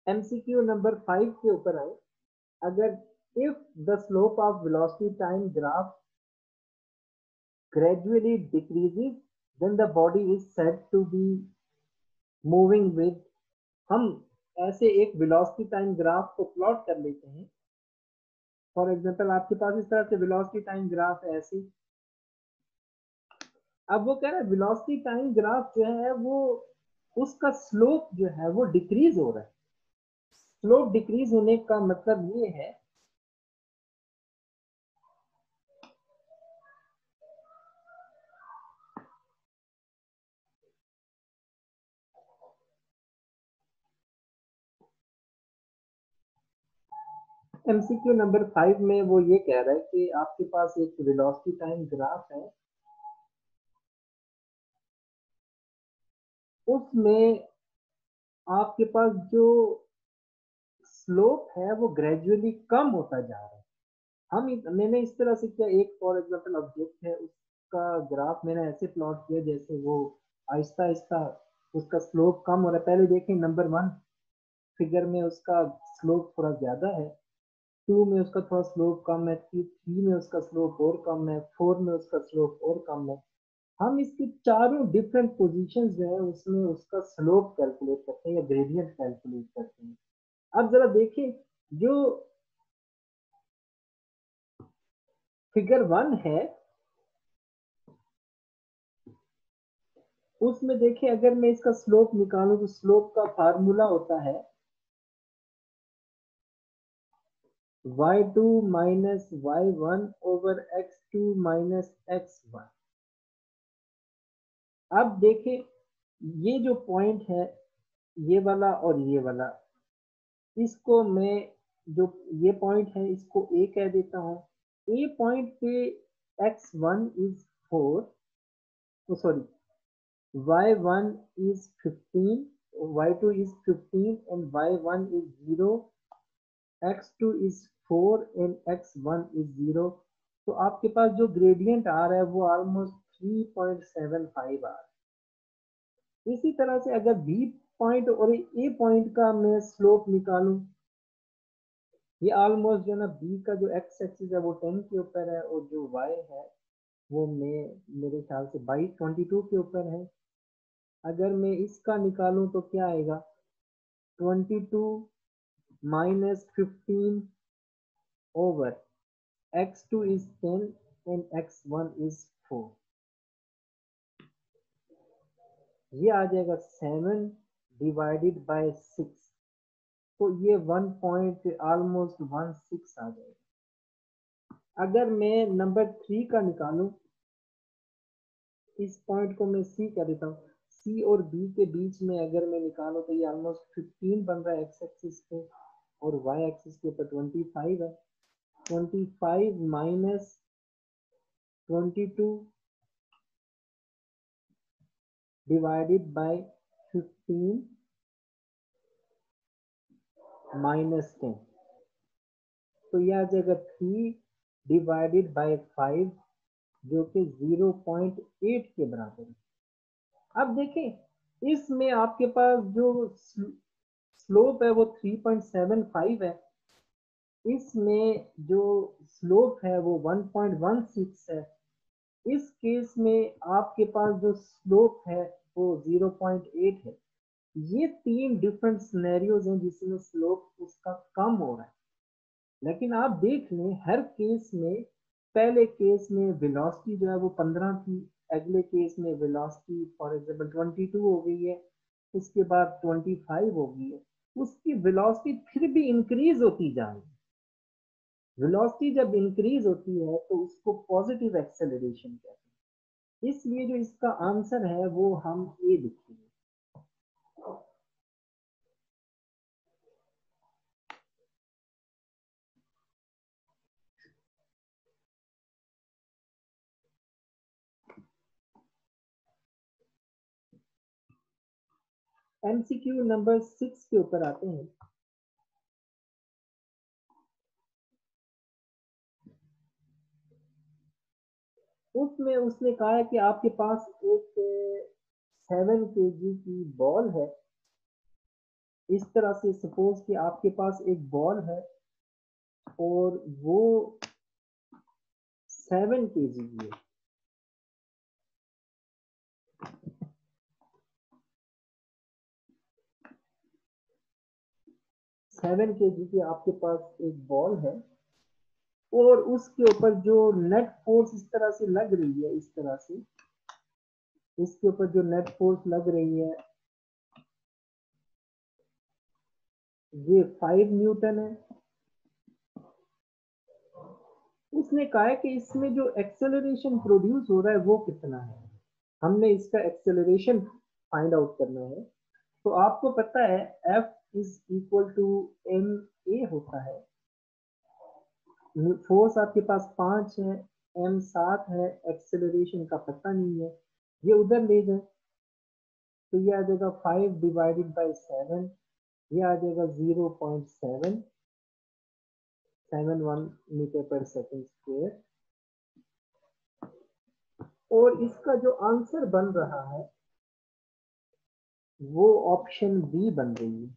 MCQ number 5 के ऊपर आए। अगर if the slope of velocity time graph gradually decreases then the body is said to be moving with। हम ऐसे एक वेलोसिटी टाइम ग्राफ को प्लॉट कर लेते हैं। फॉर एग्जांपल आपके पास इस तरह से वेलोसिटी टाइम ग्राफ है ऐसी। अब वो कह रहा है वेलोसिटी टाइम ग्राफ जो है वो उसका स्लोप जो है वो डिक्रीज हो रहा है। स्लोप डिक्रीज होने का मतलब ये है एमसीक्यू नंबर 5 में वो ये कह रहा है कि आपके पास एक वेलोसिटी टाइम ग्राफ है, उसमें आपके पास जो स्लोप है वो ग्रेजुअली कम होता जा रहा है। मैंने इस तरह से किया, एक फॉर एग्जांपल ऑब्जेक्ट है उसका ग्राफ मैंने ऐसे प्लॉट किया जैसे वो आहिस्ता आहिस्ता उसका स्लोप कम हो रहा है। पहले देखें नंबर 1 फिगर में उसका स्लोप थोड़ा ज्यादा है, 2 में उसका थोड़ा स्लोप कम है, 3 में उसका स्लोप और कम है, 4 में उसका स्लोप और कम है। हम इसकी चारों डिफरेंट पोजीशंस जो है उसमें उसका स्लोप कैलकुलेट करते हैं या ग्रेडियंट कैलकुलेट करते हैं। अब जरा देखें जो फिगर 1 है उसमें देखिए अगर मैं इसका स्लोप निकालूं तो स्लोप का फार्मूला होता है y2 minus y1 over x2 minus x1। अब देखें ये जो पॉइंट है ये वाला और ये वाला, इसको मैं जो ये पॉइंट है इसको a कह देता हूं। a पॉइंट पे x1 is 4, sorry y1 is 15, y2 is 15 and y1 is 0, x2 is 4 and x1 is 0। तो आपके पास जो ग्रेडियंट आ रहा है वो ऑलमोस्ट 3.75 आ रहा है। इसी तरह से अगर b पॉइंट और a पॉइंट का मैं स्लोप निकालूं, ये ऑलमोस्ट जो ना b का जो x एक्सिस है वो 10 के ऊपर है और जो y है वो मेरे ख्याल से 22 के ऊपर है। अगर मैं इसका निकालूं तो क्या आएगा, 22 minus 15 over x2 is 10 and x1 is 4। ये आ जाएगा 7 डिवाइडेड बाय 6, तो ये 1 पॉइंट ऑलमोस्ट 16 आ जाएगा। अगर मैं नंबर 3 का निकालूं, इस पॉइंट को मैं सी कर देता हूँ, सी और बी के बीच में अगर मैं निकालूं तो ये ऑलमोस्ट 15 बन रहा है एक्स एक्सिस पे और वाई एक्सिस के ऊपर 25 है। 25 माइनस 22 divided by 15 minus 10, तो यह आ जाएगा 3 डिवाइडेड बाय 5 जो कि 0.8 के बराबर है। अब देखें इसमें आपके पास जो स्लोप है वो 3.75 है, इसमें जो स्लोप है वो 1.16 है। इस केस में आपके पास जो स्लोप है वो 0.8 है। ये 3 डिफरेंट सिनेरियोज हैं जिसमें स्लोप उसका कम हो रहा है। लेकिन आप देख लें हर केस में, पहले केस में वेलोसिटी जो है वो 15 थी, अगले केस में वेलोसिटी फॉर एग्जांपल 22 हो गई है, उसके बाद 25 हो गई है। उसकी वेलोसिटी फिर भी इंक्रीज होती जा रही है। वेलोसिटी जब इंक्रीज होती है तो उसको पॉजिटिव एक्सेलरेशन कहते हैं। इसलिए जो इसका आंसर है वो हम ए लिखेंगे। एमसीक्यू नंबर 6 के ऊपर आते हैं। उसमें उसने कहा है कि आपके पास एक 7 kg की बॉल है इस तरह से सपोज कि आपके पास एक बॉल है और वो 7 kg की है। 7 kg की आपके पास एक बॉल है और उसके ऊपर जो नेट फोर्स इस तरह से लग रही है, इस तरह से इसके ऊपर जो नेट फोर्स लग रही है ये 5 न्यूटन है। उसने कहा है कि इसमें जो एक्सेलरेशन प्रोड्यूस हो रहा है वो कितना है, हमने इसका एक्सेलरेशन फाइंड आउट करना है। तो आपको पता है F is equal to M A होता है। फोर्स आपके पास 5 है, एम 7 है, एक्सेलरेशन का पता नहीं है, ये उधर ले जाए तो ये आ जाएगा 5 डिवाइडेड बाई 7, ये आ जाएगा 0.771 मीटर पर सेकेंड स्क्वायर। और इसका जो आंसर बन रहा है वो ऑप्शन बी बन रही है।